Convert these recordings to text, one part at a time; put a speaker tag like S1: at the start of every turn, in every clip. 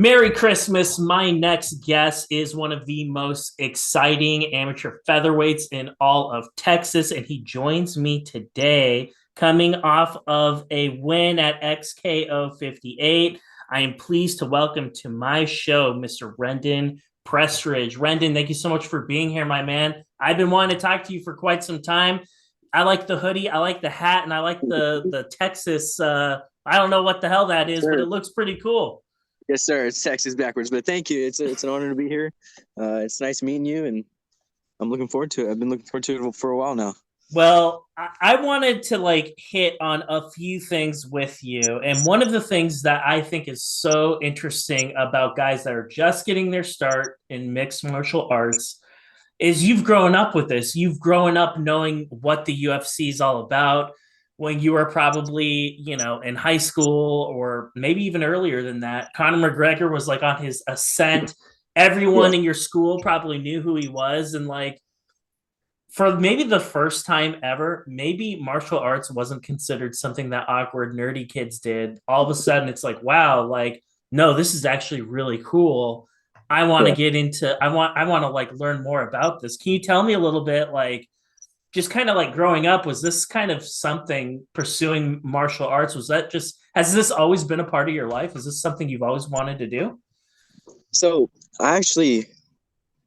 S1: Merry Christmas. My next guest is one of the most exciting amateur featherweights in all of Texas, and he joins me today coming off of a win at XKO 58. I am pleased to welcome to my show Mr. Renden Prestridge. Renden, thank you so much for being here, my man. I've been wanting to talk to you for quite some time. I like the hoodie, I like the hat, and I like the Texas. I don't know what the hell that is, but
S2: Sure.
S1: it looks pretty cool.
S2: Yes, sir. It's Texas backwards, but thank you. It's an honor to be here. It's nice meeting you, and I'm looking forward to it. I've been looking forward to it for a while now.
S1: Well, I wanted to hit on a few things with you. And one of the things that I think is so interesting about guys that are just getting their start in mixed martial arts is you've grown up with this. You've grown up knowing what the UFC is all about when you were probably, in high school or maybe even earlier than that. Conor McGregor was like on his ascent.
S2: Yeah.
S1: Everyone in your school probably knew who he was. And for maybe the first time ever, maybe martial arts wasn't considered something that awkward, nerdy kids did. All of a sudden, it's like, wow, no, this is actually really cool. I want to
S2: Yeah.
S1: get into, I want to learn more about this. Can you tell me a little bit, just kind of like growing up, was this kind of something pursuing martial arts? Was that just, has this always been a part of your life? Is this something you've always wanted to do?
S2: So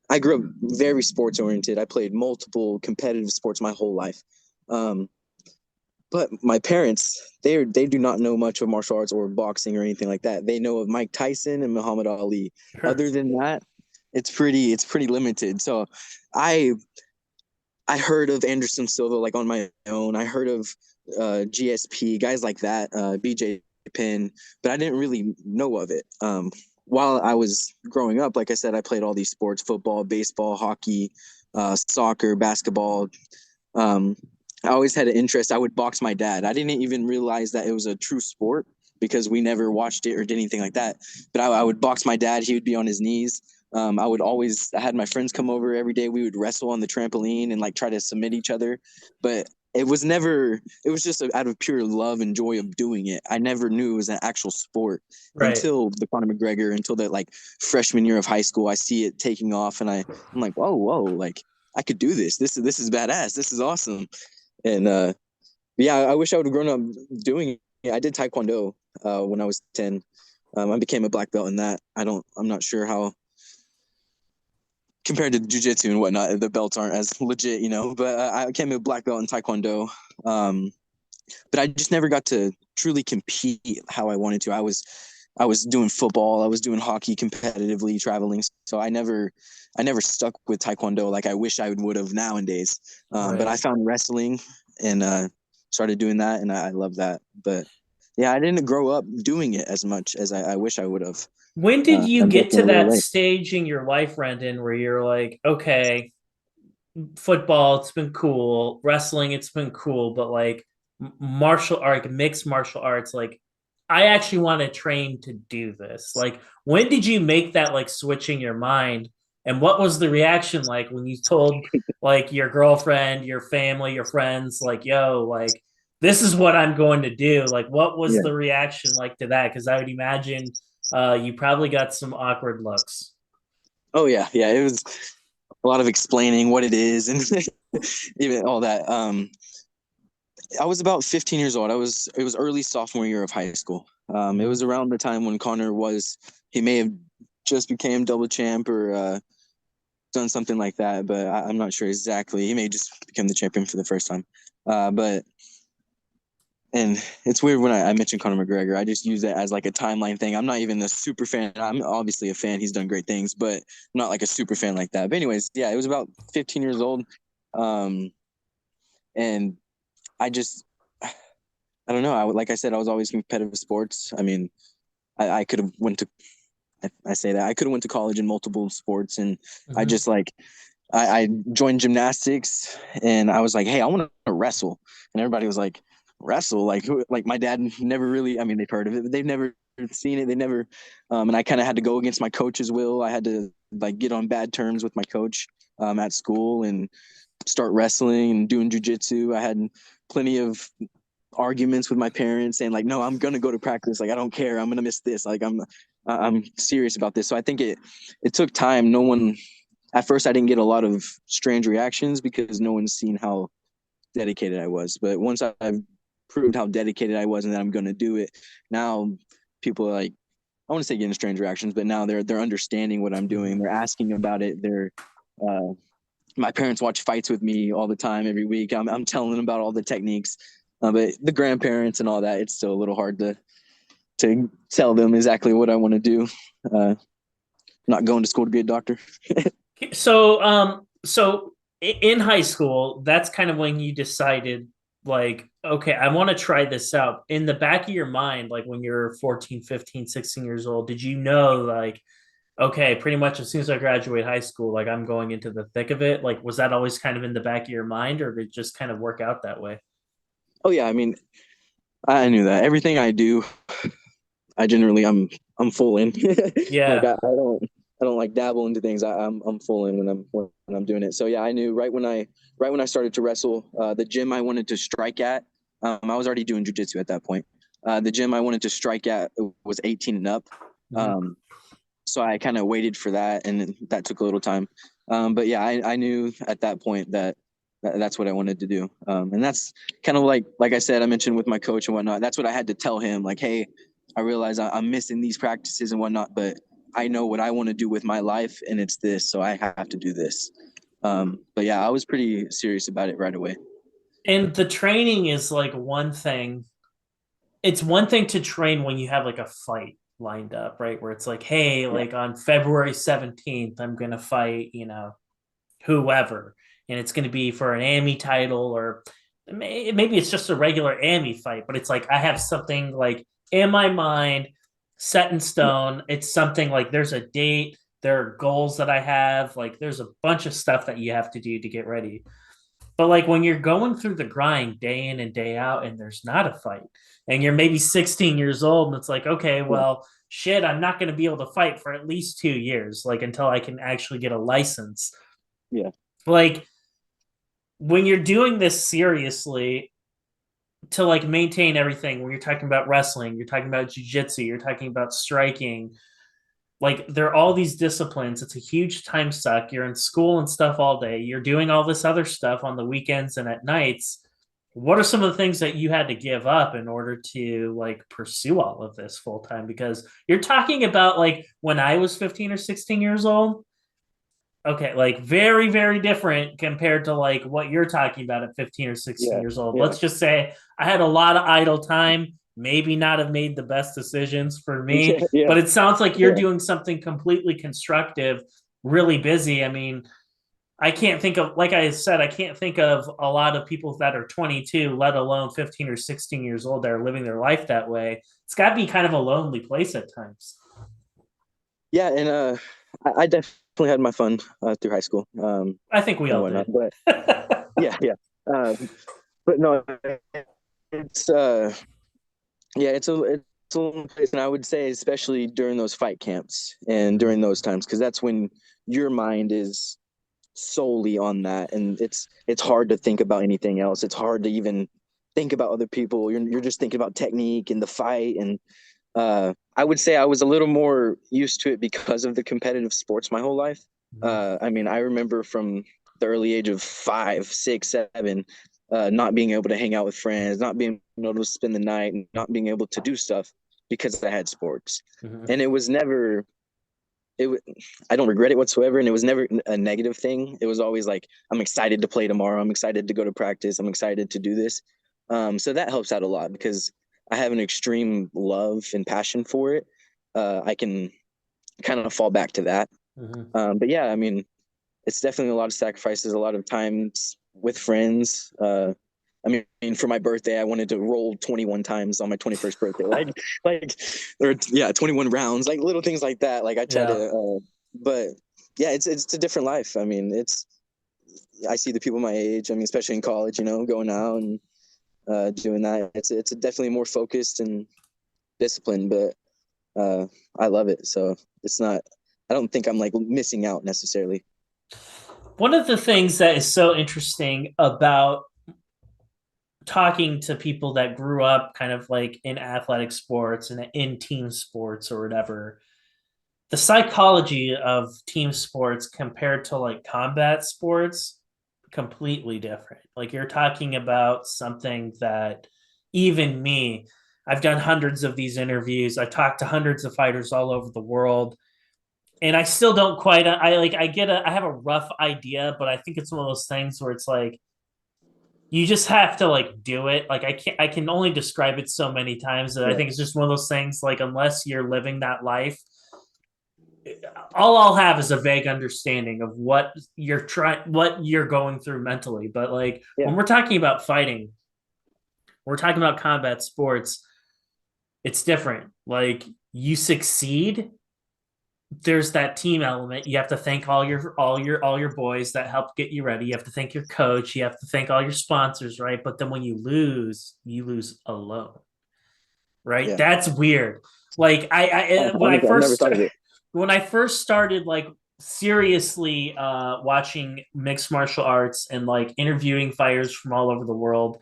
S2: I grew up very sports oriented. I played multiple competitive sports my whole life. Um, but my parents, they do not know much of martial arts or boxing or anything like that. They know of Mike Tyson and Muhammad Ali.
S1: Sure.
S2: Other than that, it's pretty limited. So I I heard of Anderson Silva like on my own. I heard of GSP guys like that, BJ Penn, but I didn't really know of it. While I was growing up, like I said, I played all these sports: football, baseball, hockey, soccer, basketball. Um, I always had an interest. I would box my dad. I didn't even realize that it was a true sport because we never watched it or did anything like that. But I would box my dad. He would be on his knees. I had my friends come over every day. We would wrestle on the trampoline and like try to submit each other. But it was just out of pure love and joy of doing it. I never knew it was an actual sport
S1: Right.
S2: until the Conor McGregor, until that like freshman year of high school. I see it taking off and I'm like, whoa, like I could do this. This is badass. This is awesome. And yeah, I wish I would have grown up doing it. I did Taekwondo when I was 10. I became a black belt in that. I'm not sure how compared to jujitsu and whatnot, the belts aren't as legit, but I became a black belt in Taekwondo. Um, but I just never got to truly compete how I wanted to. I was doing football, I was doing hockey competitively, traveling. So I never stuck with Taekwondo like I wish I would have nowadays. But I
S1: Right.
S2: found wrestling and started doing that, and I love that. But yeah, I didn't grow up doing it as much as I wish I would have.
S1: When did you
S2: I'm
S1: get
S2: definitely
S1: to
S2: a little
S1: that
S2: late.
S1: stage in your life, Brendan, where you're like, okay, football, it's been cool, wrestling, it's been cool, but martial art, mixed martial arts, I actually want to train to do this. Like, when did you make that switch in your mind? And what was the reaction like when you told your girlfriend, your family, your friends, yo, this is what I'm going to do? Like, what was
S2: Yeah.
S1: the reaction like to that? Because I would imagine you probably got some awkward looks.
S2: Oh yeah. It was a lot of explaining what it is and even all that. I was about 15 years old. It was early sophomore year of high school. It was
S1: Mhm.
S2: around the time when he may have just became double champ or done something like that, but I'm not sure exactly. He may just become the champion for the first time. But and it's weird when I mentioned Conor McGregor. I just use it as like a timeline thing. I'm not even a super fan. I'm obviously a fan. He's done great things, but I'm not like a super fan like that. But anyways, yeah, it was about 15 years old. Um, and I just I don't know. Like I said, I was always competitive sports. I mean, I could have went to. I say that I could have went to college in multiple sports, and I
S1: Mhm.
S2: just like I joined gymnastics, and I was like, hey, I want to wrestle, and everybody was like, wrestle, like who? Like my dad never really. I mean, they've heard of it, but they've never seen it. They never. And I kind of had to go against my coach's will. I had to like get on bad terms with my coach at school and start wrestling and doing jujitsu. I had plenty of arguments with my parents saying like, no, I'm gonna go to practice. Like I don't care. I'm gonna miss this. Like I'm. I'm serious about this. So I think it took time. No one at first I didn't get a lot of strange reactions because no one's seen how dedicated I was. But once I've proved how dedicated I was and that I'm going to do it, now people are like, I want to say getting strange reactions, but now they're understanding what I'm doing. They're asking about it. Uh, my parents watch fights with me all the time, every week. I'm telling them about all the techniques, but the grandparents and all that, it's still a little hard to tell them exactly what I want to do. Uh, not going to school to be a doctor.
S1: So in high school, that's kind of when you decided, like, okay, I want to try this out. In the back of your mind, like when you're 14, 15, 16 years old, did you know, like, okay, pretty much as soon as I graduate high school, like I'm going into the thick of it? Like, was that always kind of in the back of your mind, or did it just kind of work out that way?
S2: Oh yeah, I mean, I knew that everything I do, I generally I'm full in. Like
S1: Yeah.
S2: I don't like dabble into things. I'm full in when I'm doing it. So yeah, I knew right when I started to wrestle, the gym I wanted to strike at, I was already doing jujitsu at that point. The gym I wanted to strike at was 18 and up.
S1: Mhm.
S2: Um, so I kind of waited for that, and that took a little time. But yeah, I knew at that point that's what I wanted to do. And that's kind of like I said, I mentioned with my coach and whatnot. That's what I had to tell him. Like, hey, I realize I'm missing these practices and whatnot, but I know what I want to do with my life, and it's this, so I have to do this. But yeah, I was pretty serious about it right away.
S1: And the training is like one thing. It's one thing to train when you have like a fight lined up, right? Where it's like, hey,
S2: Yeah,
S1: like on February 17th, I'm going to fight, whoever. And it's going to be for an AMI title, or maybe it's just a regular AMI fight, but it's like I have something like in my mind set in
S2: yeah,
S1: stone. It's something like there's a date, there are goals that I have, like there's a bunch of stuff that you have to do to get ready. But like when you're going through the grind day in and day out and there's not a fight, and you're maybe 16 years old, and it's like, okay,
S2: yeah,
S1: well, shit, I'm not going to be able to fight for at least 2 years, like until I can actually get a license.
S2: yeah,
S1: Like when you're doing this seriously to like maintain everything, when you're talking about wrestling, you're talking about jujitsu, you're talking about striking, like there are all these disciplines. It's a huge time suck. You're in school and stuff all day. You're doing all this other stuff on the weekends and at nights. What are some of the things that you had to give up in order to like pursue all of this full time? Because you're talking about like when I was 15 or 16 years old. Okay, like very, very different compared to like what you're talking about at 15 or 16
S2: yeah,
S1: years old.
S2: yeah,
S1: Let's just say I had a lot of idle time, maybe not have made the best decisions for
S2: yeah,
S1: me,
S2: yeah,
S1: but it sounds like you're
S2: yeah.
S1: doing something completely constructive, really busy. I mean, I can't think of, like I said, I can't think of a lot of people that are 22, let alone 15 or 16 years old that are living their life that way. It's got to be kind of a lonely place at times.
S2: Yeah, and I definitely had my fun through high school,
S1: I think we
S2: and
S1: all
S2: whatnot.
S1: did.
S2: But yeah, yeah. But no, it's yeah, it's a little place, and I would say especially during those fight camps and
S1: Mhm.
S2: during those times, because that's when your mind is solely on that, and it's hard to think about anything else. It's hard to even think about other people. You're just thinking about technique and the fight, and I would say I was a little more used to it because of the competitive sports my whole life.
S1: Mhm.
S2: I mean, I remember from the early age of 5, 6, 7, not being able to hang out with friends, not being able to spend the night, and not being able to do stuff because I had sports.
S1: Mhm.
S2: And it was never, it. I don't regret it whatsoever, and it was never a negative thing. It was always like, I'm excited to play tomorrow. I'm excited to go to practice. I'm excited to do this. So that helps out a lot because I have an extreme love and passion for it. I can kind of fall back to that.
S1: Mhm.
S2: But yeah, I mean, it's definitely a lot of sacrifices, a lot of times with friends. I mean, for my birthday, I wanted to roll 21 times on my 21st birthday, like, or yeah, 21 rounds, like little things like that. Like I try
S1: Yeah.
S2: to, but yeah, it's a different life. I mean, I see the people my age. I mean, especially in college, going out and doing that. It's definitely more focused and disciplined, but I love it. So it's not. I don't think I'm like missing out necessarily.
S1: One of the things that is so interesting about talking to people that grew up kind of like in athletic sports and in team sports or whatever the psychology of team sports compared to like combat sports completely different. Like you're talking about something that even me, I've done hundreds of these interviews. I've talked to hundreds of fighters all over the world, and I still don't quite. I have a rough idea, but I think it's one of those things where it's like you just have to like do it. Like I can only describe it so many times that I
S2: Yeah.
S1: think it's just one of those things. Like unless you're living that life, all I'll have is a vague understanding of what you're going through mentally. But like
S2: Yeah.
S1: when we're talking about fighting, we're talking about combat sports, it's different. Like you succeed, there's that team element. You have to thank all your boys that helped get you ready. You have to thank your coach. You have to thank all your sponsors, right? But then when you lose alone, right?
S2: Yeah.
S1: That's weird. Like
S2: Honestly, I've never thought of it.
S1: when I first started like seriously watching mixed martial arts and like interviewing fighters from all over the world,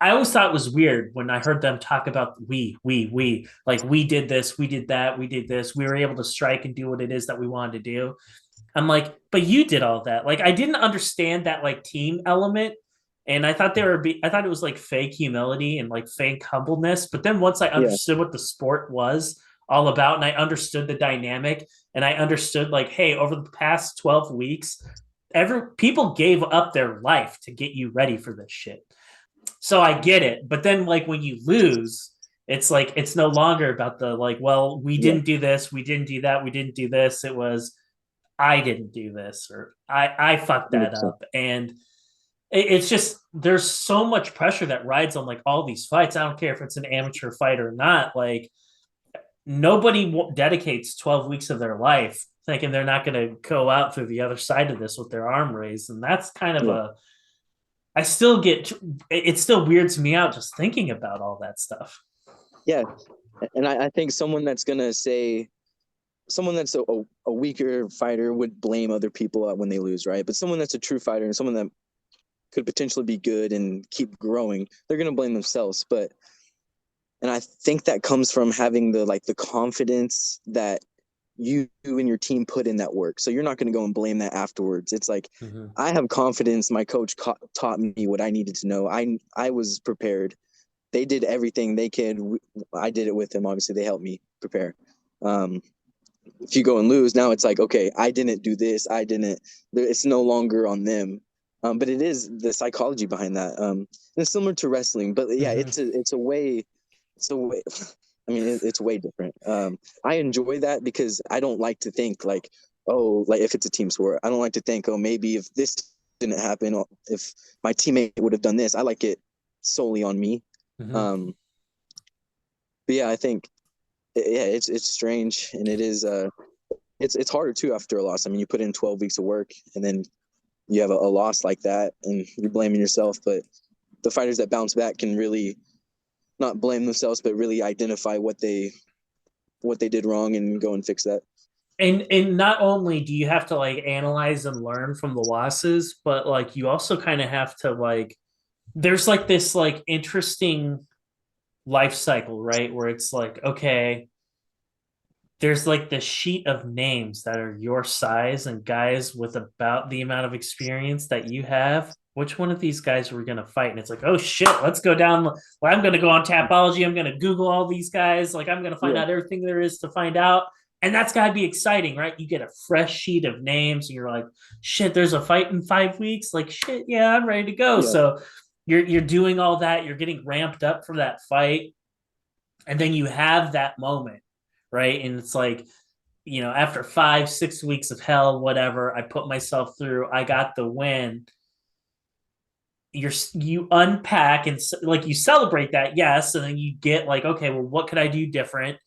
S1: I always thought it was weird when I heard them talk about we, like we did this, we did that, we did this, we were able to strike and do what it is that we wanted to do. I'm like, but you did all that. Like I didn't understand that like team element. And I thought it was like fake humility and like fake humbleness. But then once I
S2: Yeah.
S1: understood what the sport was all about and I understood the dynamic and I understood like, hey, over the past 12 weeks, people gave up their life to get you ready for this shit. So I get it. But then like when you lose, it's like it's no longer about the like, well, we
S2: Yeah.
S1: didn't do this, we didn't do that, we didn't do this. It was I didn't do this or I fucked that
S2: 100%.
S1: up. And it's just there's so much pressure that rides on like all these fights. I don't care if it's an amateur fight or not. Like nobody dedicates 12 weeks of their life thinking they're not going to go out through the other side of this with their arm raised. And that's kind of
S2: Yeah.
S1: a I still get it still weirds me out just thinking about all that stuff.
S2: Yeah. And I think someone that's a weaker fighter would blame other people when they lose, right? But someone that's a true fighter and someone that could potentially be good and keep growing, they're gonna blame themselves. And I think that comes from having the confidence that you and your team put in that work. So you're not going to go and blame that afterwards. It's like
S1: Mm-hmm.
S2: I have confidence. My coach taught me what I needed to know. I was prepared. They did everything they could. I did it with them. Obviously, they helped me prepare. Um, if you go and lose, now it's like, okay, I didn't do this. I didn't. It's no longer on them. But it is the psychology behind that. And it's similar to wrestling, but yeah,
S1: Mm-hmm.
S2: it's a way. I mean, it's way different. I enjoy that because I don't like to think like, oh, like if it's a team sport, I don't like to think, oh, maybe if this didn't happen, or if my teammate would have done this. I like it solely on me.
S1: Mm-hmm.
S2: Um, but yeah, I think yeah, it's strange and it is it's harder too after a loss. I mean, you put in 12 weeks of work and then you have a loss like that and you're blaming yourself. But the fighters that bounce back can really not blame themselves, but really identify what they did wrong and go and fix that.
S1: And not only do you have to like analyze and learn from the losses, but like you also kind of have to like there's like this like interesting life cycle, right? Where it's like, okay, there's like this sheet of names that are your size and guys with about the amount of experience that you have. Which one of these guys are we going to fight? And it's like, oh shit, let's go down. Well, I'm going to go on Tapology. I'm going to Google all these guys. Like, I'm going to find
S2: Yeah,
S1: out everything there is to find out. And that's got to be exciting, right? You get a fresh sheet of names and you're like, shit, there's a fight in 5 weeks. Like, shit, yeah, I'm ready to go.
S2: yeah,
S1: So you're doing all that. You're getting ramped up for that fight. And then you have that moment, right? And it's like, after 5, 6 weeks of hell, whatever, I put myself through, I got the win. You unpack and like you celebrate that, yes, and then you get like, okay, well, what could I do different?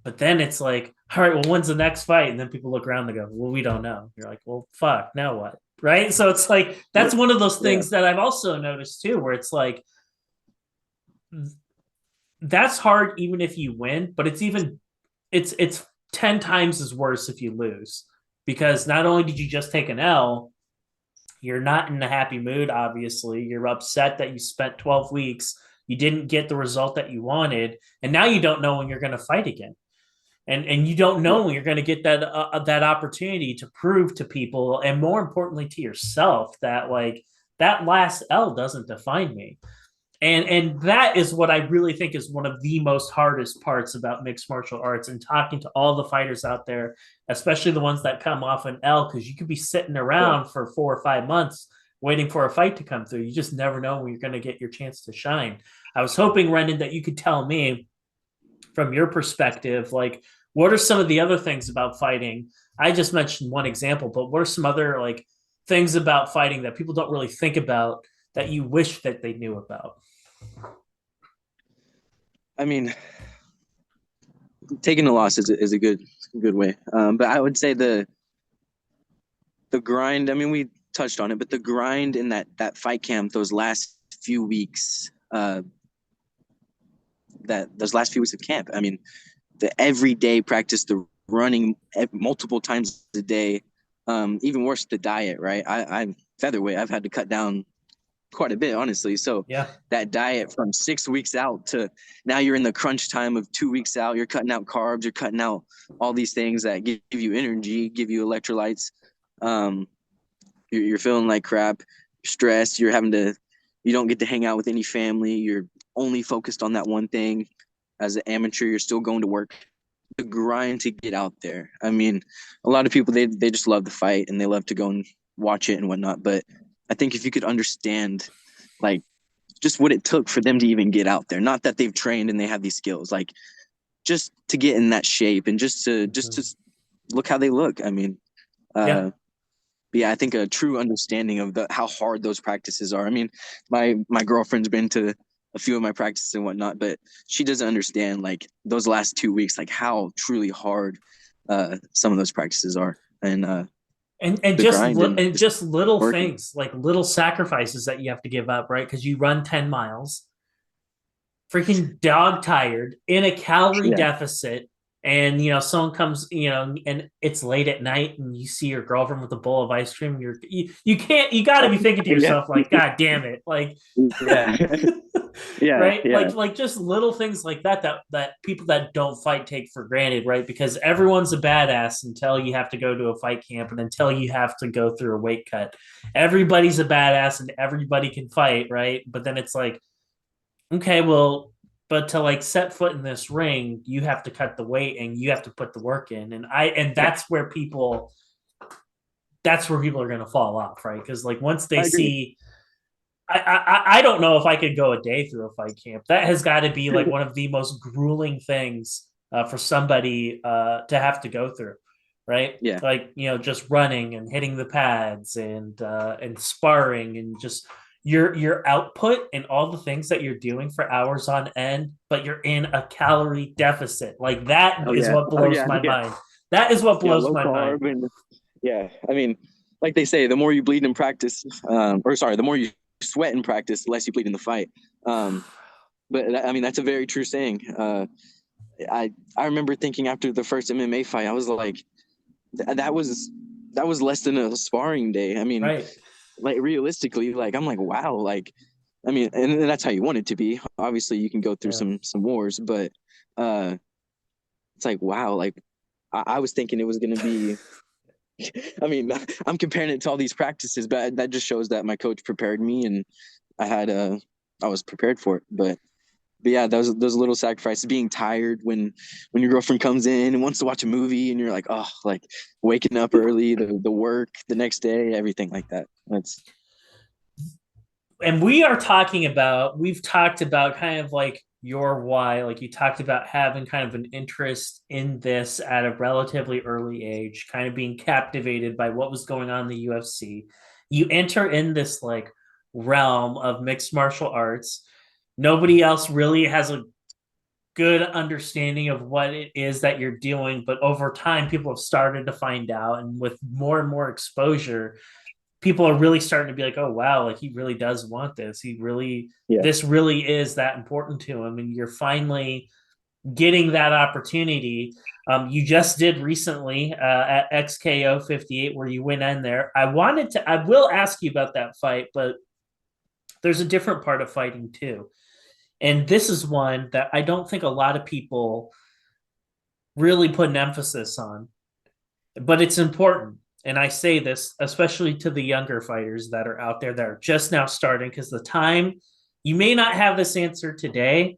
S1: But then it's like, all right, well, when's the next fight? And then people look around and go, well, we don't know. You're like, well, fuck, now what? Right. So it's like,
S2: yeah,
S1: that's one of those
S2: yeah,
S1: things that I've also noticed too, where it's like, that's hard even if you win, but it's 10 times as worse if you lose because not only did you just take an L, you're not in a happy mood, obviously. You're upset that you spent 12 weeks, you didn't get the result that you wanted, and now you don't know when you're going to fight again. and you don't
S2: Yeah.
S1: know when you're going to get that opportunity to prove to people, and more importantly to yourself, that like that last L doesn't define me. And that is what I really think is one of the most hardest parts about mixed martial arts, and talking to all the fighters out there, especially the ones that come off an L, because you could be sitting
S2: Yeah.
S1: around for 4 or 5 months waiting for a fight to come through. You just never know when you're going to get your chance to shine. I was hoping, Rendon, that you could tell me from your perspective, like, what are some of the other things about fighting? I just mentioned one example, but what are some other like things about fighting that people don't really think about that you wish that they knew about?
S2: I mean, taking a loss is a good way. But I would say the grind. I mean, we touched on it, but the grind in that fight camp, those last few weeks, that those last few weeks of camp. I mean, the everyday practice, the running multiple times a day. Even worse, the diet. Right, I'm featherweight. I've had to cut down quite a bit, honestly. So
S1: Yeah.
S2: that diet from 6 weeks out to now you're in the crunch time of 2 weeks out. You're cutting out carbs. You're cutting out all these things that give you energy, give you electrolytes. Um, you're feeling like crap, stressed. You don't get to hang out with any family. You're only focused on that one thing. As an amateur, you're still going to work. The grind to get out there. I mean, a lot of people they just love the fight and they love to go and watch it and whatnot. But I think if you could understand, like, just what it took for them to even get out there, not that they've trained and they have these skills, like just to get in that shape and just to look how they look. I mean,
S1: Yeah.
S2: uh, yeah, I think a true understanding of the how hard those practices are. I mean, my girlfriend's been to a few of my practices and whatnot, but she doesn't understand like those last 2 weeks, like how truly hard some of those practices are, and
S1: And
S2: the grind and
S1: and
S2: just
S1: just little
S2: working.
S1: things, like little sacrifices that you have to give up, right? Because you run 10 miles freaking dog tired in a calorie
S2: Yeah,
S1: deficit, and someone comes, and it's late at night, and you see your girlfriend with a bowl of ice cream. You can't, you got to be thinking to
S2: yeah,
S1: yourself like, god damn it, like,
S2: yeah, yeah,
S1: right,
S2: yeah,
S1: like just little things like that people that don't fight take for granted, right? Because everyone's a badass until you have to go to a fight camp, and until you have to go through a weight cut. Everybody's a badass and everybody can fight, right? But then it's like, okay, well, but to like set foot in this ring, you have to cut the weight and you have to put the work in. And
S2: yeah.
S1: that's where people are going to fall off, right? Because like once they
S2: I agree.
S1: see, I don't know if I could go a day through a fight camp. That has got to be like one of the most grueling things for somebody to have to go through, right?
S2: Yeah,
S1: Like, just running and hitting the pads, and sparring, and just your output and all the things that you're doing for hours on end, but you're in a calorie deficit. Like that
S2: oh
S1: is
S2: yeah,
S1: what
S2: oh
S1: blows
S2: yeah,
S1: my
S2: yeah,
S1: mind. That is what
S2: yeah.
S1: blows
S2: Low
S1: my mind.
S2: carb and yeah. I mean, like they say, the more you bleed in practice, or sorry, the more you sweat in practice, the less you bleed in the fight. But I mean, that's a very true saying. I remember thinking after the first MMA fight, I was like, that was less than a sparring day. I mean,
S1: Right.
S2: like realistically, like I'm like, wow, like I mean, and that's how you want it to be. Obviously, you can go through
S1: Yeah.
S2: some wars, but uh, it's like wow, like I was thinking it was gonna be. I mean, I'm comparing it to all these practices, but that just shows that my coach prepared me and I had I was prepared for it. But yeah, those little sacrifices, being tired when your girlfriend comes in and wants to watch a movie and you're like, oh, like waking up early, the work the next day, everything like that. That's
S1: And we've talked about kind of like your why, like you talked about having kind of an interest in this at a relatively early age, kind of being captivated by what was going on in the UFC. You enter in this like realm of mixed martial arts. Nobody else really has a good understanding of what it is that you're doing, but over time people have started to find out, and with more and more exposure, people are really starting to be like, oh wow, like he really does want this.
S2: yeah,
S1: This really is that important to him, and you're finally getting that opportunity. You just did recently at XKO 58, where you went in there. I will ask you about that fight, but there's a different part of fighting too, and this is one that I don't think a lot of people really put an emphasis on. But it's important. And I say this especially to the younger fighters that are out there that are just now starting, because the time you may not have this answer today,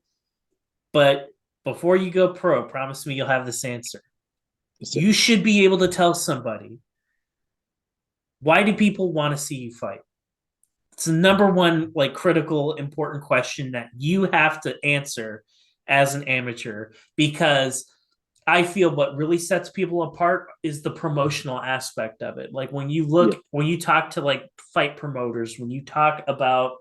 S1: but before you go pro, promise me you'll have this answer.
S2: So,
S1: You should be able to tell somebody, why do people want to see you fight? It's the number one, like, critical, important question that you have to answer as an amateur, because I feel what really sets people apart is the promotional aspect of it. Like
S2: yeah,
S1: when you talk to like fight promoters, when you talk about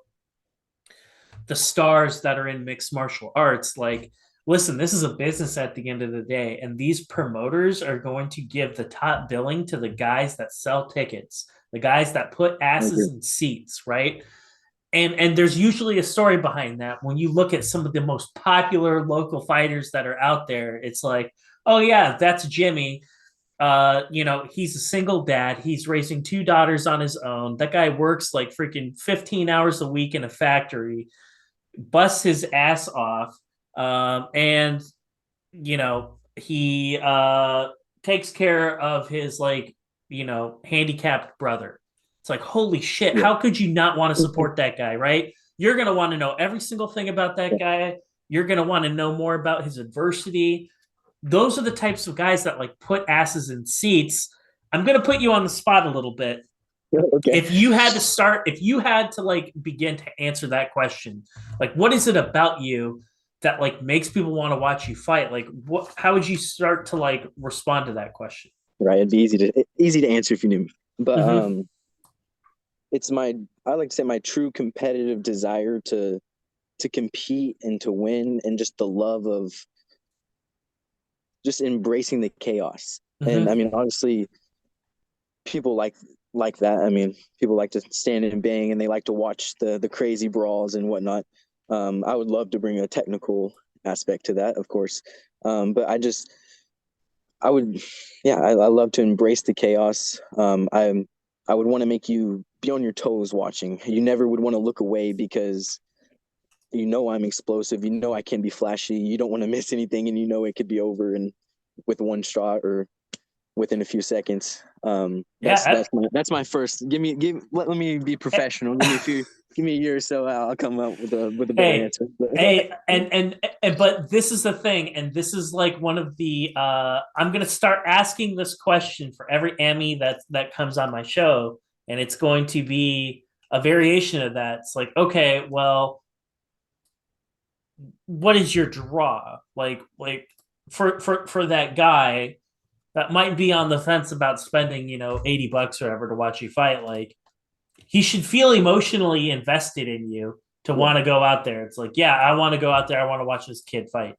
S1: the stars that are in mixed martial arts, like, listen, this is a business at the end of the day, and these promoters are going to give the top billing to the guys that sell tickets, the guys that put
S2: I
S1: asses
S2: agree.
S1: in seats, right? And there's usually a story behind that. When you look at some of the most popular local fighters that are out there, it's like, oh yeah, that's Jimmy. He's a single dad. He's raising two daughters on his own. That guy works like freaking 15 hours a week in a factory, busts his ass off, and he takes care of his, like, handicapped brother. It's like, holy shit,
S2: Yeah.
S1: how could you not want to support that guy, right? You're going to want to know every single thing about that guy. You're going to want to know more about his adversity. Those are the types of guys that like put asses in seats. I'm going to put you on the spot a little bit.
S2: Okay.
S1: If you had to like begin to answer that question, like, what is it about you that like makes people want to watch you fight? Like, how would you start to like respond to that question?
S2: Right. It'd be easy to answer if you knew me. But
S1: Mm-hmm.
S2: it's my I like to say my true competitive desire to compete and to win, and just the love of just embracing the chaos. And I
S1: Mm-hmm.
S2: mean, honestly, people like that. I mean, people like to stand and bang, and they like to watch the crazy brawls and whatnot. I would love to bring a technical aspect to that, of course. But I would, yeah, I love to embrace the chaos. I would want to make you be on your toes watching. You never would want to look away, because you know I'm explosive. You know I can be flashy. You don't want to miss anything, and you know it could be over and with one shot or within a few seconds.
S1: Yeah.
S2: That's my first. Let me be professional. Give me a year or so. I'll come up with a better
S1: Hey,
S2: answer.
S1: hey, but this is the thing, and this is like one of the I'm gonna start asking this question for every Emmy that comes on my show, and it's going to be a variation of that. It's like, okay, well, what is your draw? Like for that guy that might be on the fence about spending, $80 or whatever to watch you fight, like, he should feel emotionally invested in you to
S2: Yeah,
S1: want to go out there. It's like, yeah, I want to go out there. I want to watch this kid fight.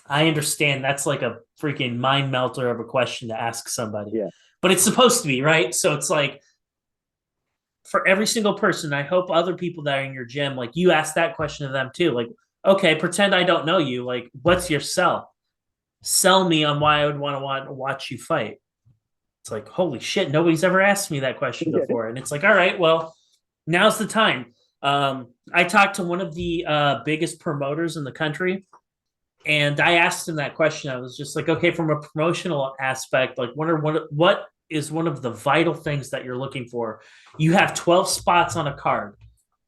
S1: I understand that's like a freaking mind melter of a question to ask somebody,
S2: yeah,
S1: but it's supposed to be, right? So it's like, for every single person, I hope other people that are in your gym, like, you ask that question to them too. Like, okay, pretend I don't know you. Like, what's your sell? Sell me on why I would want to watch you fight. It's like, holy shit, nobody's ever asked me that question
S2: yeah.
S1: before. And it's like, all right, well, now's the time. I talked to one of the biggest promoters in the country, and I asked him that question. I was just like, okay, from a promotional aspect, like, what is one of the vital things that you're looking for? You have 12 spots on a card,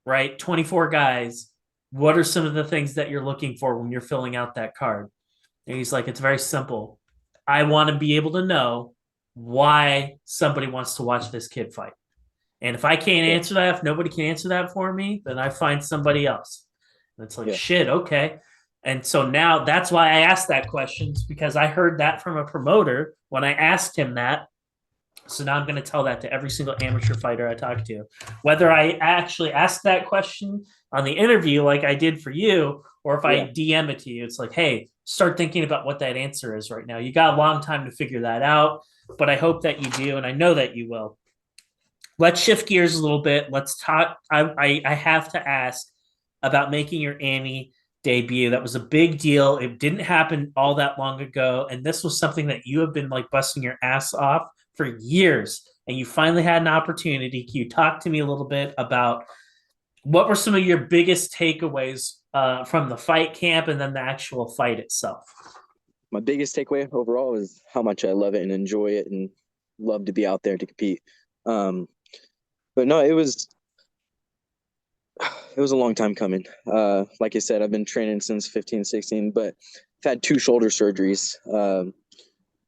S1: right? 24 guys. What are some of the things that you're looking for when you're filling out that card? And he's like, it's very simple. I want to be able to know why somebody wants to watch this kid fight. And if I can't
S2: Yeah,
S1: answer that, if nobody can answer that for me, then I find somebody else. And it's like,
S2: yeah,
S1: shit, okay. And so now that's why I asked that question, because I heard that from a promoter when I asked him that. So now I'm going to tell that to every single amateur fighter I talk to. Whether I actually ask that question on the interview, like I did for you, or if I
S2: yeah.
S1: DM it to you, it's like, hey, start thinking about what that answer is right now. You got a long time to figure that out, but I hope that you do, and I know that you will. Let's shift gears a little bit. Let's talk. I have to ask about making your Annie debut. That was a big deal. It didn't happen all that long ago, and this was something that you have been like busting your ass off for years, and you finally had an opportunity. Can you talk to me a little bit about what were some of your biggest takeaways from the fight camp and then the actual fight itself?
S2: my biggest takeaway overall is how much I love it and enjoy it and love to be out there to compete. Um, but no, it was a long time coming. Like I said, I've been training since 15, 16, but I've had two shoulder surgeries.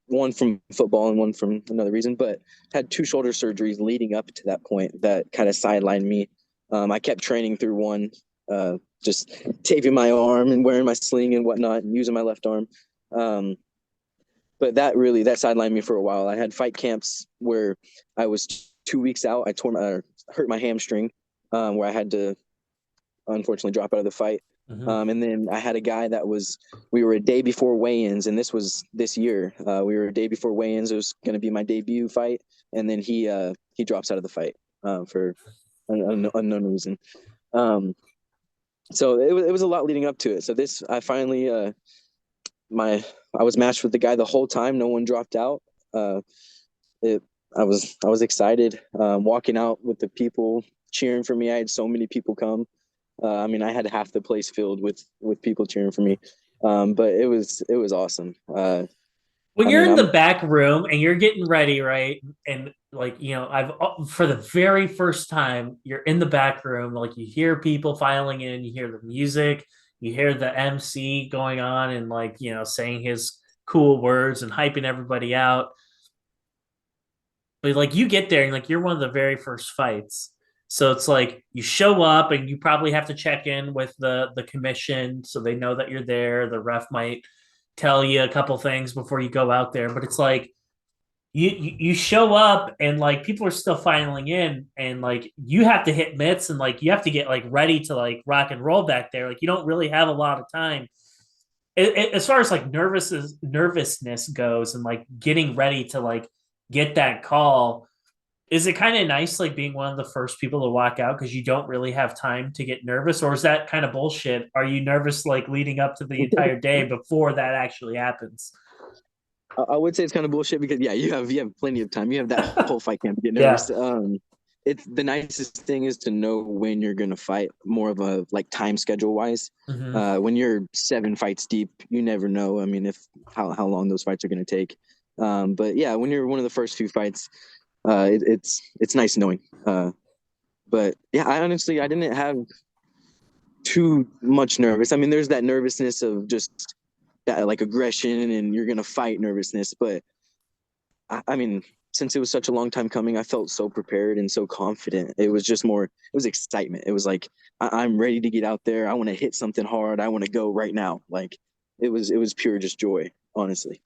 S2: One from football and one from another reason, but had two shoulder surgeries leading up to that point that kind of sidelined me. I kept training through one, just taping my arm and wearing my sling and whatnot and using my left arm. Um, but that sidelined me for a while. I had fight camps where I was 2 weeks out. Hurt my hamstring, where I had to unfortunately drop out of the fight.
S1: Mm-hmm.
S2: And then I had a guy we were a day before weigh-ins, and this was this year. We were a day before weigh-ins. It was going to be my debut fight, and then he drops out of the fight for an unknown reason. So it was a lot leading up to it. So I finally I was matched with the guy the whole time. No one dropped out. It I was excited, walking out with the people cheering for me. I had so many people come. I mean, I had half the place filled with people cheering for me. But it was awesome.
S1: When
S2: I
S1: you're
S2: mean,
S1: in the
S2: I'm
S1: back room and you're getting ready, right? And like, I've for the very first time, you're in the back room, like you hear people filing in, you hear the music, you hear the MC going on and like, saying his cool words and hyping everybody out. But like you get there and like you're one of the very first fights. So it's like you show up and you probably have to check in with the commission so they know that you're there. The ref might tell you a couple things before you go out there, but it's like you show up and like people are still filing in and like you have to hit mitts and like you have to get like ready to like rock and roll back there. Like you don't really have a lot of time. As far as like nervousness goes and like getting ready to like get that call, is it kind of nice like being one of the first people to walk out because you don't really have time to get nervous, or is that kind of bullshit? Are you nervous like leading up to the entire day before that actually happens?
S2: I would say it's kind of bullshit because yeah, you have plenty of time. You have that whole fight camp to get
S1: Yeah.
S2: nervous. It's the nicest thing is to know when you're gonna fight, more of a like time schedule wise.
S1: Mm-hmm.
S2: When you're 7 fights deep, you never know. I mean, if how long those fights are gonna take. But yeah, when you're one of the first few fights, it's nice knowing. But yeah, I didn't have too much nervous. I mean, there's that nervousness of just that like aggression and you're gonna fight nervousness, but I mean, since it was such a long time coming, I felt so prepared and so confident. It was just more, it was excitement. It was like, I'm ready to get out there. I want to hit something hard. I want to go right now. Like it was pure just joy, honestly.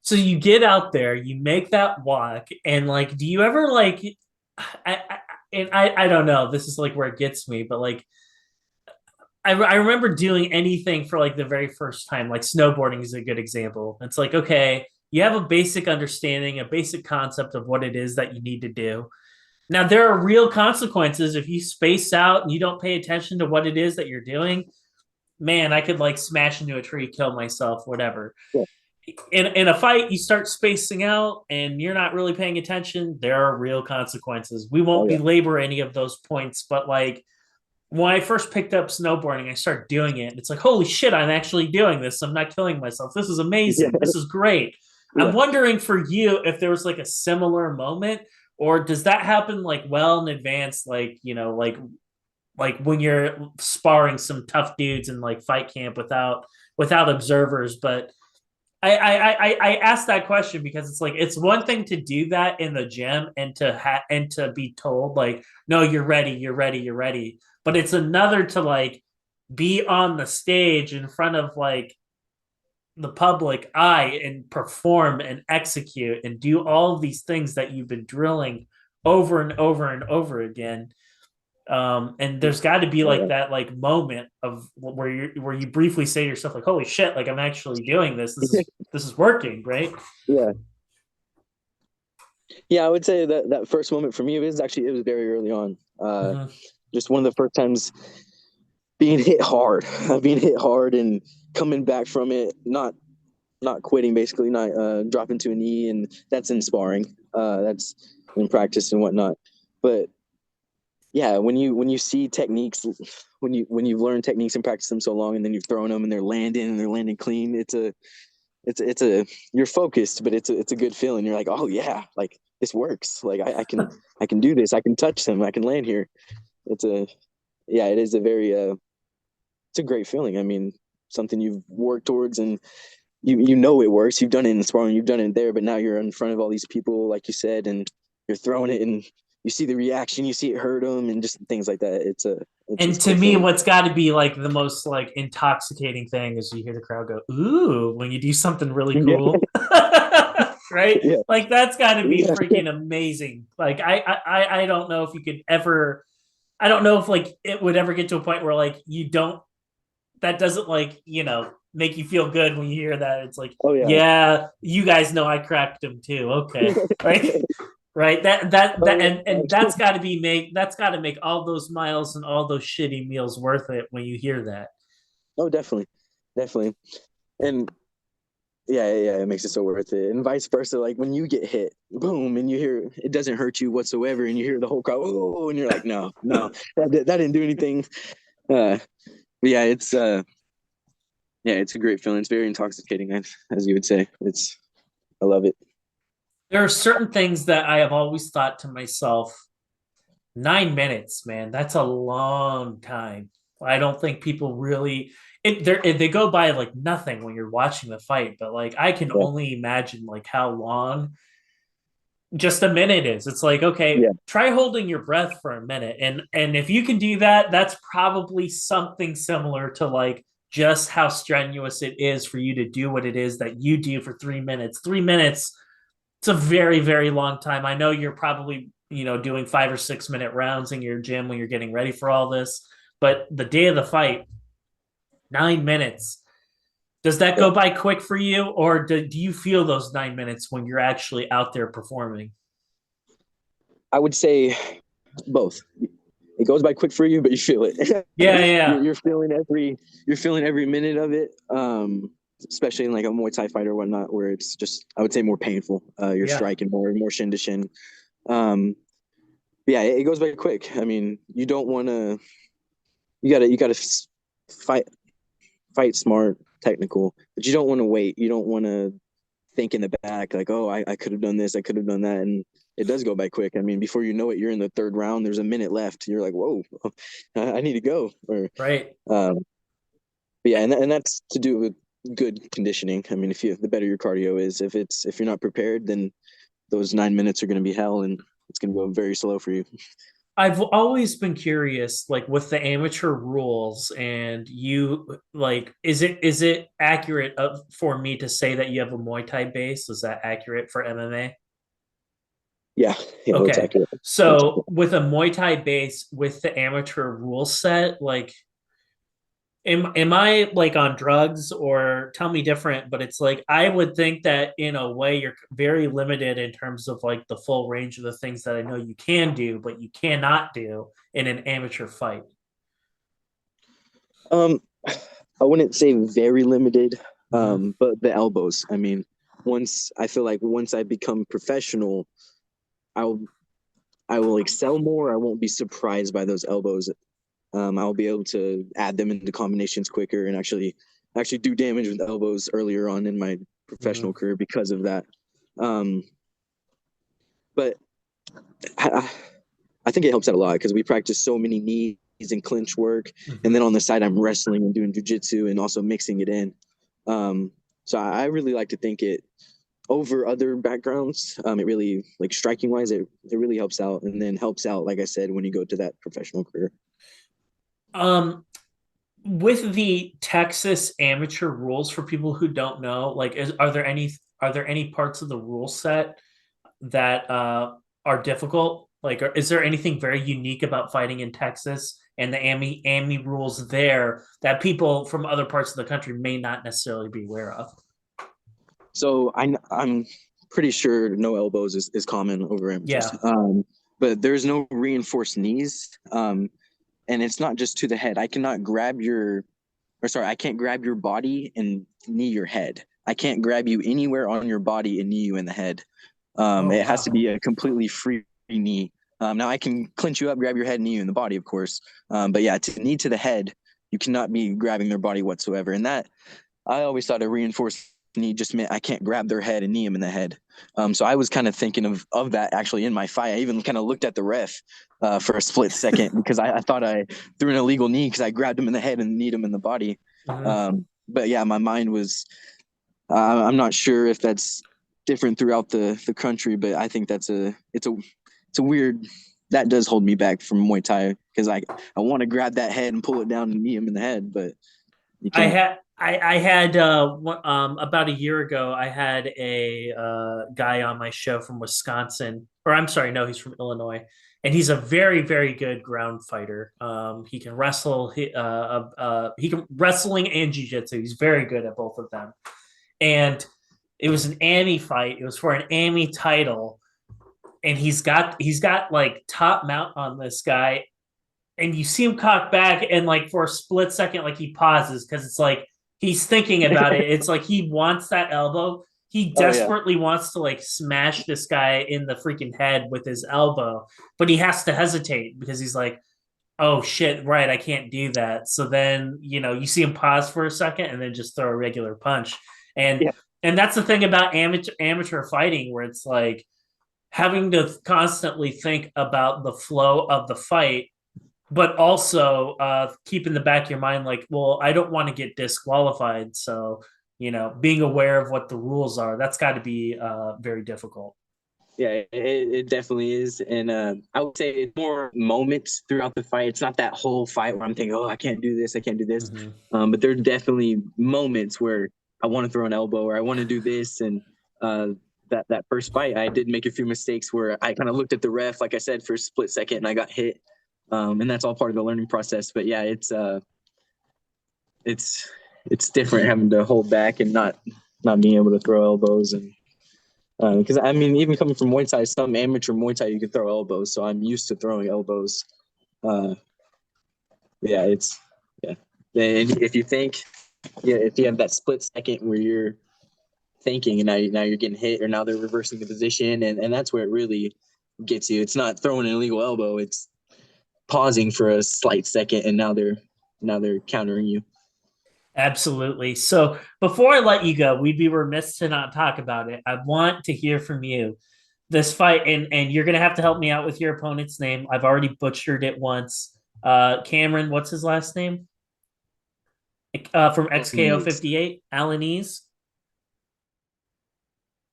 S1: So you get out there, you make that walk, and like, do you ever like, I don't know, this is like where it gets me, but like, I remember doing anything for like the very first time, like snowboarding is a good example. It's like, okay, you have a basic understanding, a basic concept of what it is that you need to do. Now, there are real consequences if you space out and you don't pay attention to what it is that you're doing. Man, I could like smash into a tree, kill myself, whatever.
S2: Yeah.
S1: In a fight, you start spacing out and you're not really paying attention. There are real consequences. We
S2: Oh
S1: won't
S2: yeah.
S1: belabor any of those points, but like when I first picked up snowboarding, I started doing it. It's like, holy shit, I'm actually doing this. I'm not killing myself. This is
S2: Yeah.
S1: amazing. This is great. I'm
S2: Yeah.
S1: wondering for you if there was like a similar moment, or does that happen like well in advance, like, like when you're sparring some tough dudes in like fight camp without observers. But I asked that question because it's like it's one thing to do that in the gym and to be told like, no, you're ready, you're ready, you're ready, but it's another to like be on the stage in front of like the public eye and perform and execute and do all of these things that you've been drilling over and over and over again. And there's got to be
S2: Oh
S1: like
S2: yeah.
S1: that like moment of where you briefly say to yourself like, holy shit, like I'm actually doing this. This is working, right?
S2: Yeah. Yeah. I would say that that first moment for me, it was very early on.
S1: Mm-hmm.
S2: Just one of the first times being hit hard, being hit hard and coming back from it, not quitting, basically not dropping to a knee, and that's in sparring. That's in practice and whatnot. But yeah, when you see techniques, when you've learned techniques and practice them so long, and then you've thrown them and they're landing clean, it's a it's a you're focused, but it's a good feeling. You're like, oh yeah, like this works. Like I can do this. I can touch them. I can land here. It's a yeah, it is a very it's a great feeling. I mean, something you've worked towards and you know it works. You've done it in sparring, you've done it there, but now you're in front of all these people, like you said, and you're throwing it, and you see the reaction, you see it hurt them, and just things like that. It's
S1: And
S2: a
S1: to
S2: cool
S1: me,
S2: feeling.
S1: what's got to be like the most like intoxicating thing is you hear the crowd go, "Ooh," when you do something really
S2: Yeah,
S1: cool. Right?
S2: yeah,
S1: Like that's got to be
S2: yeah.
S1: freaking amazing. Like I don't know if you could ever. I don't know if like it would ever get to a point where like you don't. That doesn't like make you feel good when you hear that. It's like,
S2: Oh yeah.
S1: yeah, you guys know I cracked him too. Okay, right? Right, that
S2: Oh
S1: and
S2: yeah.
S1: that's got to make all those miles and all those shitty meals worth it when you hear that.
S2: Oh, definitely, definitely, and yeah, it makes it so worth it, and vice versa. Like when you get hit, boom, and you hear it doesn't hurt you whatsoever, and you hear the whole crowd, oh, and you're like, no, no, that didn't do anything. But yeah, it's a great feeling. It's very intoxicating, as you would say. I love it.
S1: There are certain things that I have always thought to myself, 9 minutes, man, that's a long time. I don't think people really they go by like nothing when you're watching the fight, but like I can
S2: Yeah,
S1: only imagine like how long just a minute is. It's like, okay,
S2: yeah,
S1: try holding your breath for a minute. And if you can do that, that's probably something similar to like just how strenuous it is for you to do what it is that you do for 3 minutes. 3 minutes, it's a very, very long time. I know you're probably, doing 5 or 6 minute rounds in your gym when you're getting ready for all this, but the day of the fight, 9 minutes. Does that
S2: yeah.
S1: go by quick for you, or do you feel those 9 minutes when you're actually out there performing?
S2: I would say both. It goes by quick for you, but you feel it.
S1: Yeah, yeah,
S2: You're feeling every minute of it. Especially in like a Muay Thai fight or whatnot, where it's just I would say more painful. You're
S1: yeah.
S2: striking more shin to shin. Um, yeah, it goes by quick. I mean, you don't want to. You gotta fight fight smart, technical, but you don't want to wait. You don't want to think in the back like, oh, I could have done this, I could have done that, and it does go by quick. I mean, before you know it, you're in the third round. There's a minute left. You're like, whoa, I need to go. Or,
S1: Right.
S2: um, but yeah, and that's to do with good conditioning. I mean, the better your cardio is, if you're not prepared, then those 9 minutes are going to be hell, and it's going to go very slow for you.
S1: I've always been curious, like with the amateur rules, and you like, is it accurate for me to say that you have a Muay Thai base? Is that accurate for MMA?
S2: Yeah, yeah, that's
S1: Okay,
S2: accurate. That's
S1: so
S2: accurate.
S1: with a Muay Thai base with the amateur rule set, like am I like on drugs or tell me different, but it's like I would think that in a way you're very limited in terms of like the full range of the things that I know you can do, but you cannot do in an amateur fight.
S2: Um, I wouldn't say very limited,
S1: Mm-hmm.
S2: but the elbows. I mean, once I become professional, I'll I will excel more. I won't be surprised by those elbows. I'll be able to add them into combinations quicker and actually do damage with elbows earlier on in my
S1: Mm-hmm.
S2: professional career because of that. Um, but I, I think it helps out a lot because we practice so many knees and clinch work, and
S1: Mm-hmm.
S2: then on the side I'm wrestling and doing jujitsu and also mixing it in. So I really like to think it over other backgrounds. It really like striking wise, it really helps out, and then helps out like I said when you go to that professional career.
S1: Um, with the Texas amateur rules for people who don't know, like, are there any parts of the rule set that are difficult? Like, is there anything very unique about fighting in Texas and the AMI rules there that people from other parts of the country may not necessarily be aware of?
S2: So I'm pretty sure no elbows is common over amateurs.
S1: Yeah.
S2: But there's no reinforced knees. And it's not just to the head. I can't grab your body and knee your head. I can't grab you anywhere on your body and knee you in the head.
S1: Oh
S2: It has to
S1: wow.
S2: be a completely free knee. Now I can clinch you up, grab your head, knee you in the body, of course. But yeah, to knee to the head, you cannot be grabbing their body whatsoever. And that I always thought it reinforced knee just meant I can't grab their head and knee them in the head. So I was kind of thinking of that actually in my fight. I even kind of looked at the ref for a split second because I thought I threw an illegal knee because I grabbed him in the head and kneed him in the body.
S1: Mm-hmm.
S2: But yeah, my mind was. I'm not sure if that's different throughout the country, but I think it's a weird. That does hold me back from Muay Thai because I want to grab that head and pull it down and knee him in the head, but you can't.
S1: I had about a year ago I had a guy on my show from Wisconsin, or I'm sorry, no, he's from Illinois, and he's a very very good ground fighter. He can wrestle, he can wrestling and jiu-jitsu. He's very good at both of them. And it was an AMI fight. It was for an AMI title, and he's got like top mount on this guy, and you see him cock back, and like for a split second, like he pauses because it's like he's thinking about it. It's like he wants that elbow. He
S2: Oh yeah,
S1: desperately wants to like smash this guy in the freaking head with his elbow, but he has to hesitate because he's like, oh shit, right, I can't do that. So then, you see him pause for a second and then just throw a regular punch. And
S2: yeah,
S1: and that's the thing about amateur fighting where it's like having to constantly think about the flow of the fight, but also keep in the back of your mind like, well, I don't want to get disqualified. So, being aware of what the rules are, that's got to be very difficult.
S2: yeah. It definitely is, and I would say it's more moments throughout the fight. It's not that whole fight where I'm thinking, oh, I can't do this, I can't do this.
S1: Mm-hmm.
S2: But there are definitely moments where I want to throw an elbow or I want to do this, and uh, that first fight, I did make a few mistakes where I kind of looked at the ref, like I said, for a split second, and I got hit. And that's all part of the learning process. But yeah, it's it's different having to hold back and not being able to throw elbows and because I mean even coming from Muay Thai, some amateur Muay Thai you can throw elbows, so I'm used to throwing elbows. Uh, yeah, it's yeah. And if you think yeah, if you have that split second where you're thinking and now you're getting hit or now they're reversing the position and that's where it really gets you. It's not throwing an illegal elbow, it's pausing for a slight second and now they're countering you.
S1: Absolutely. So before I let you go, we'd be remiss to not talk about it. I want to hear from you. This fight, and you're gonna have to help me out with your opponent's name. I've already butchered it once. Cameron, what's his last name? From XKO
S2: Please.
S1: 58, Alanese.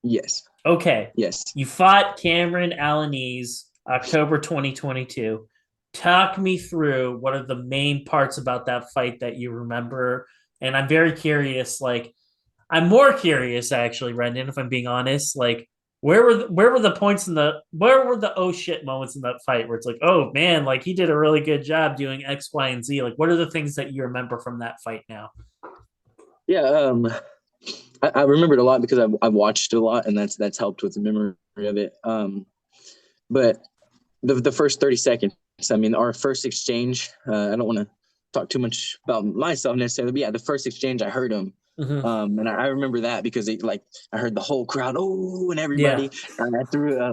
S2: Yes.
S1: Okay.
S2: Yes.
S1: You fought Cameron Alanese October 2022. Talk me through what are the main parts about that fight that you remember. And I'm very curious, like I'm more curious actually, Renden, if I'm being honest. Like where were the points where were the oh shit moments in that fight where it's like, oh man, like he did a really good job doing X, Y, and Z. Like what are the things that you remember from that fight now?
S2: Yeah. I remembered a lot because I watched a lot and that's helped with the memory of it. But the first 30 seconds, I mean, our first exchange, I don't want to talk too much about myself necessarily, but yeah, the first exchange I heard him.
S1: Mm-hmm.
S2: And I remember that because I heard the whole crowd, oh, and
S1: Yeah.
S2: everybody. And I threw a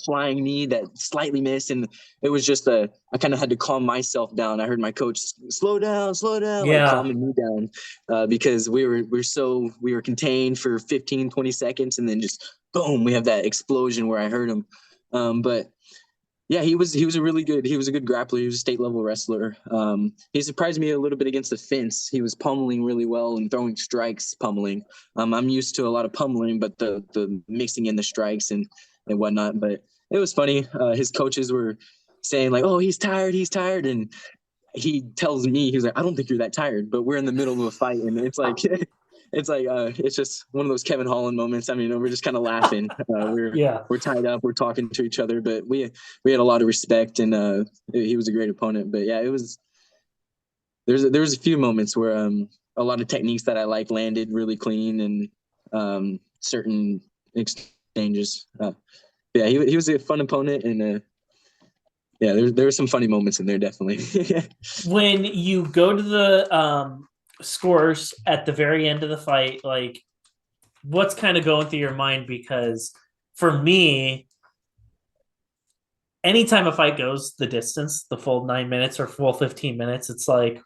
S2: flying knee that slightly missed, and it was just I kind of had to calm myself down. I heard my coach slow down, like
S1: Yeah.
S2: calming me down, because we were contained for 15, 20 seconds, and then just boom, we have that explosion where I heard him. But yeah, he was a good grappler. He was a state level wrestler. He surprised me a little bit against the fence. He was pummeling really well and throwing strikes, pummeling. I'm used to a lot of pummeling, but the mixing in the strikes and whatnot. But it was funny. His coaches were saying like, "Oh, he's tired," and he tells me he's like, "I don't think you're that tired," but we're in the middle of a fight, and it's like. It's just one of those Kevin Holland moments. I mean, we're just kind of laughing.
S1: Yeah.
S2: We're tied up. We're talking to each other, but we had a lot of respect, and he was a great opponent. But yeah, it was there was a few moments where a lot of techniques that I like landed really clean and certain exchanges. Yeah, he was a fun opponent, and yeah, there were some funny moments in there definitely.
S1: When you go to the scores at the very end of the fight, like what's kind of going through your mind? Because for me, anytime a fight goes the distance, the full 9 minutes or full 15 minutes, it's like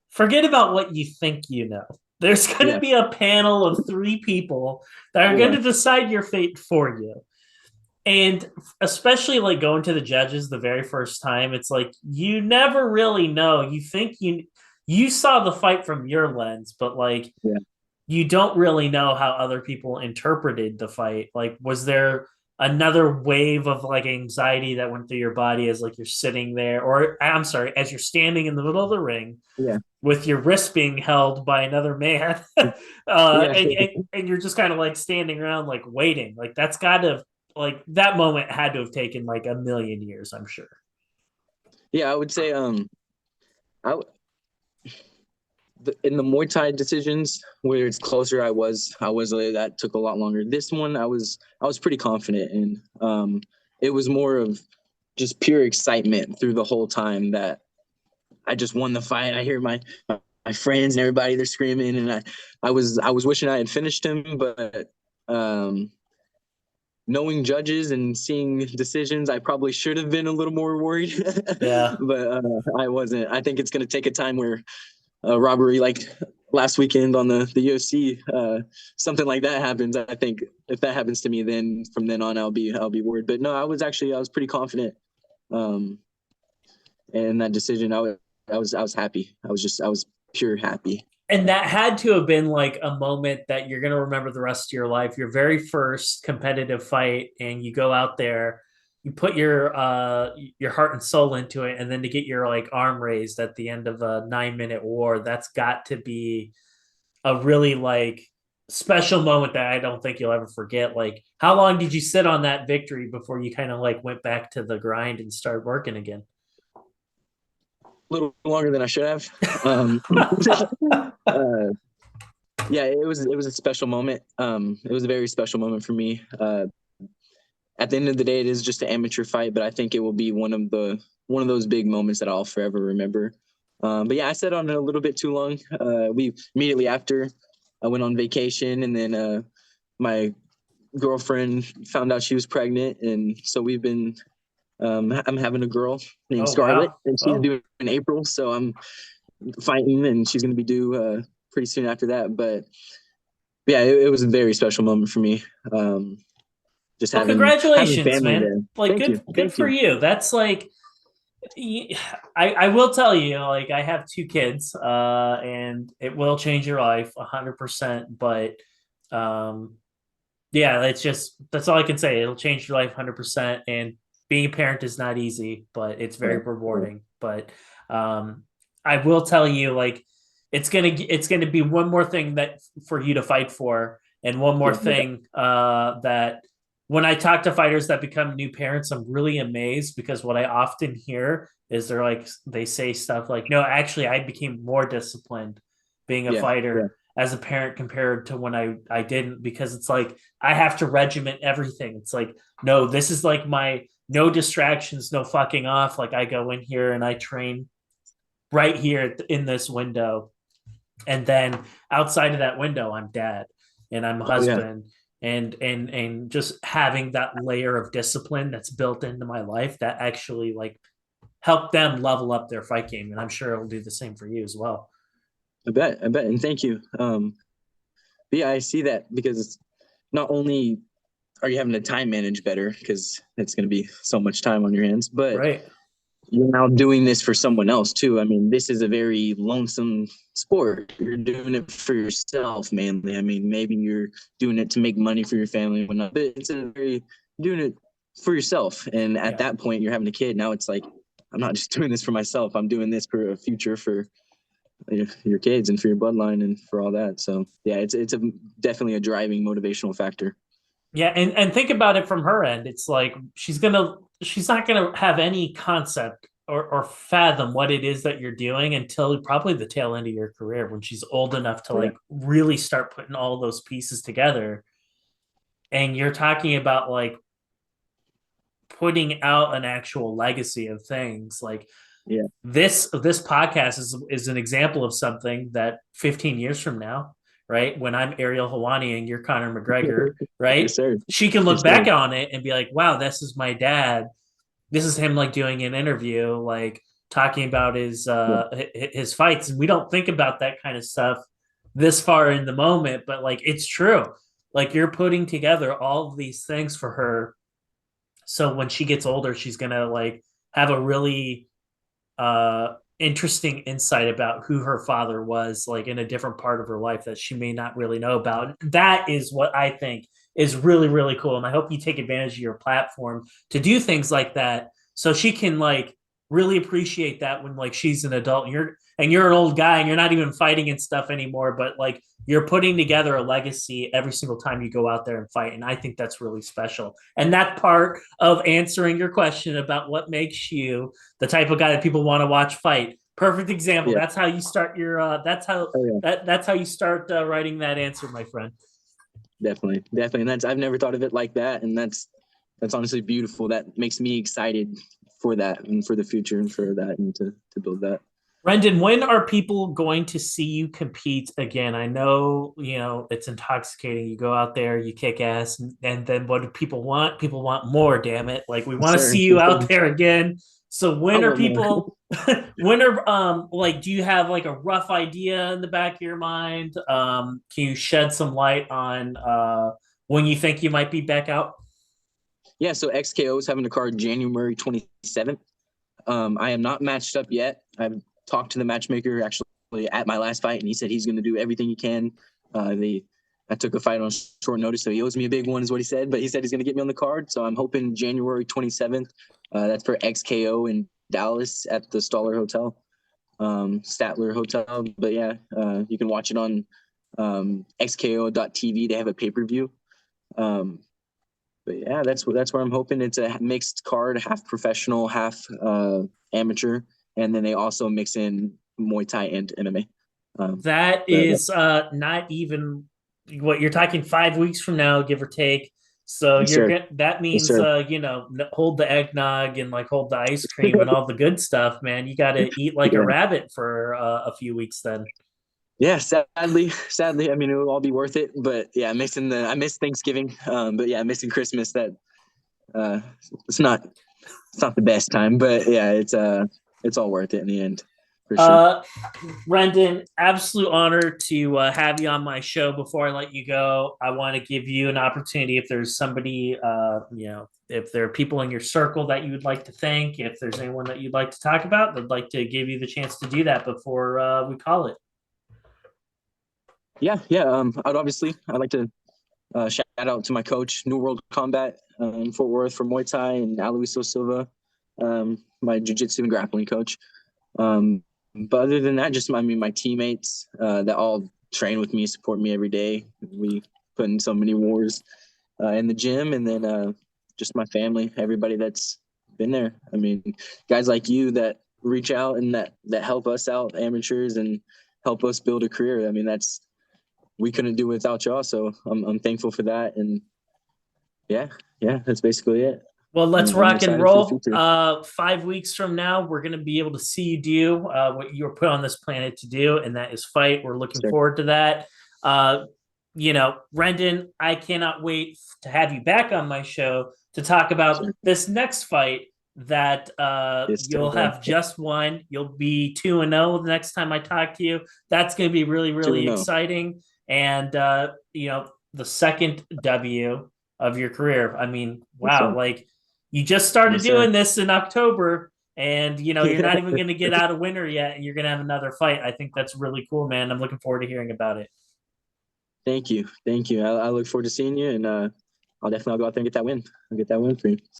S1: forget about what you think you know. There's going to
S2: Yeah.
S1: be a panel of 3 people that are going
S2: Yeah.
S1: to decide your fate for you. And especially like going to the judges the very first time, it's like you never really know. You think you saw the fight from your lens, but like
S2: Yeah.
S1: you don't really know how other people interpreted the fight. Like, was there another wave of like anxiety that went through your body as like you're sitting there, or I'm sorry, as you're standing in the middle of the ring
S2: Yeah.
S1: with your wrist being held by another man,
S2: Yeah.
S1: and you're just kind of like standing around like waiting. Like that's got to like that moment had to have taken like a million years, I'm sure.
S2: Yeah. I would say I in the Muay Thai decisions where it's closer, I was that took a lot longer. This one, I was pretty confident in. It was more of just pure excitement through the whole time that I just won the fight. I hear my friends and everybody, they're screaming, and I was wishing I had finished him, but um, knowing judges and seeing decisions, I probably should have been a little more worried,
S1: Yeah.
S2: but I wasn't. I think it's going to take a time where robbery like last weekend on the UFC, something like that happens. I think if that happens to me, then from then on I'll be worried. But no, I was pretty confident um, in that decision. I was happy. I was pure happy.
S1: And that had to have been like a moment that you're going to remember the rest of your life. Your very first competitive fight, and you go out there, you put your heart and soul into it, and then to get your like arm raised at the end of a 9-minute war, that's got to be a really like special moment that I don't think you'll ever forget. Like, how long did you sit on that victory before you kind of like went back to the grind and started working again?
S2: A little longer than I should have. uh, yeah, it was a special moment. It was a very special moment for me. At the end of the day, it is just an amateur fight, but I think it will be one of those big moments that I'll forever remember. But yeah, I sat on it a little bit too long. We immediately after I went on vacation, and then my girlfriend found out she was pregnant, and so we've been. I'm having a girl named
S1: Oh
S2: Scarlett,
S1: wow.
S2: and she's
S1: Oh,
S2: due in April. So I'm fighting, and she's going to be due pretty soon after that. But yeah, it was a very special moment for me. Just
S1: well,
S2: having
S1: congratulations,
S2: family
S1: man.
S2: there.
S1: Like
S2: Thank you,
S1: good
S2: thank
S1: for
S2: you.
S1: you. That's like I will tell you, like I have 2 kids, and it will change your life 100%. But um, yeah, it's just that's all I can say. It'll change your life 100%. And being a parent is not easy, but it's very
S2: Yeah, yeah,
S1: rewarding. But um, I will tell you, like it's gonna be one more thing that for you to fight for, and one more
S2: yeah,
S1: thing that when I talk to fighters that become new parents, I'm really amazed because what I often hear is they say stuff like, "No, actually, I became more disciplined being a
S2: yeah, yeah,
S1: fighter as a parent compared to when I didn't because it's like I have to regiment everything. It's like, no, this is like my no distractions, no fucking off. Like I go in here and I train right here in this window, and then outside of that window, I'm dad and I'm a
S2: oh yeah,
S1: husband, and just having that layer of discipline that's built into my life that actually like help them level up their fight game, and I'm sure it'll do the same for you as well.
S2: I bet, and thank you. But yeah, I see that because not only are you having to time manage better because it's going to be so much time on your hands, but
S1: Right.
S2: you're now doing this for someone else too. I mean, this is a very lonesome sport. You're doing it for yourself mainly. I mean, maybe you're doing it to make money for your family and whatnot, but it's a very doing it for yourself. And at
S1: Yeah.
S2: that point, you're having a kid. Now it's like I'm not just doing this for myself. I'm doing this for a future for your kids and for your bloodline and for all that. So yeah, it's definitely a driving motivational factor.
S1: Yeah, and think about it from her end. It's like she's not gonna have any concept or fathom what it is that you're doing until probably the tail end of your career when she's old enough to
S2: Yeah,
S1: like really start putting all those pieces together. And you're talking about like putting out an actual legacy of things. Like
S2: yeah,
S1: this podcast is an example of something that 15 years from now, right, when I'm Ariel Hawani and you're Conor McGregor,
S2: yes
S1: right,
S2: sir,
S1: she can look
S2: yes sir.
S1: back on it and be like, wow, this is my dad. This is him like doing an interview, like talking about his
S2: Yeah,
S1: his fights. And we don't think about that kind of stuff this far in the moment, but like it's true. Like you're putting together all of these things for her. So when she gets older, she's gonna like have a really interesting insight about who her father was, like in a different part of her life that she may not really know about. That is what I think is really, really cool. And I hope you take advantage of your platform to do things like that so she can like really appreciate that when like she's an adult and you're an old guy and you're not even fighting and stuff anymore, but like you're putting together a legacy every single time you go out there and fight. And I think that's really special. And that part of answering your question about what makes you the type of guy that people want to watch fight. Perfect example.
S2: Yeah.
S1: That's how you start your.
S2: Oh yeah.
S1: That's how you start writing that answer, my friend.
S2: Definitely, definitely. And that's I've never thought of it like that, and that's honestly beautiful. That makes me excited for that and for the future and for that and to build that.
S1: Renden, when are people going to see you compete again? I know, it's intoxicating. You go out there, you kick ass, and then what do people want? People want more, damn it. Like we want to
S2: Sir,
S1: see you out there again. So
S2: I
S1: when are
S2: want more.
S1: people when are like do you have like a rough idea in the back of your mind? Can you shed some light on when you think you might be back out?
S2: Yeah, so XKO is having a card January 27th. I am not matched up yet. I've talked to the matchmaker actually at my last fight, and he said he's going to do everything he can. I took a fight on short notice, so he owes me a big one, is what he said. But he said he's going to get me on the card, so I'm hoping January 27th. That's for XKO in Dallas at the Staller Hotel, Statler Hotel. But yeah, you can watch it on XKO.tv. They have a pay per view. Um, but yeah, that's where I'm hoping. It's a mixed card, half professional, half amateur, and then they also mix in Muay Thai and MMA.
S1: That
S2: But
S1: is not even what you're talking 5 weeks from now, give or take. So
S2: yes,
S1: you're
S2: sir.
S1: get that
S2: Yes,
S1: means
S2: sir.
S1: hold the eggnog and like hold the ice cream and all the good stuff, man. You got to eat like a
S2: Yeah,
S1: rabbit for a few weeks then.
S2: yeah. Sadly, I mean, it will all be worth it. But yeah, I miss Thanksgiving. But yeah, missing Christmas. That uh, it's not the best time. But yeah, it's all worth it in the end, for sure.
S1: Uh, Brendan, absolute honor to have you on my show. Before I let you go, I want to give you an opportunity. If there's somebody, if there are people in your circle that you would like to thank, if there's anyone that you'd like to talk about, I'd like to give you the chance to do that before we call it.
S2: Yeah, yeah. I'd like to shout out to my coach, New World Combat in Fort Worth for Muay Thai, and Aloyso Silva, my jiu-jitsu and grappling coach. But other than that, just my teammates that all train with me, support me every day. We put in so many wars in the gym, and then just my family, everybody that's been there. I mean, guys like you that reach out and that help us out, amateurs, and help us build a career. I mean, that's we couldn't do without y'all. So I'm thankful for that. And yeah, yeah, that's basically it.
S1: Well, let's
S2: I'm
S1: rock and
S2: excited for the
S1: roll.
S2: future.
S1: 5 weeks from now, we're going to be able to see you do what you were put on this planet to do, and that is fight. We're looking
S2: Sure.
S1: forward to that. Renden, I cannot wait to have you back on my show to talk about
S2: Sure.
S1: this next fight that
S2: Yes,
S1: you'll
S2: sir.
S1: have just won. You'll be 2-0 the next time I talk to you. That's going to be really,
S2: Two
S1: really
S2: and zero.
S1: exciting. And, the second W of your career. I mean,
S2: Yes,
S1: wow,
S2: sir.
S1: like you just started
S2: Yes, sir.
S1: doing this in October and you're
S2: Yeah.
S1: not even going to get out a winner yet and you're going to have another fight. I think that's really cool, man. I'm looking forward to hearing about it.
S2: Thank you. Thank you. I look forward to seeing you, and I'll go out there and get that win. I'll get that win for you.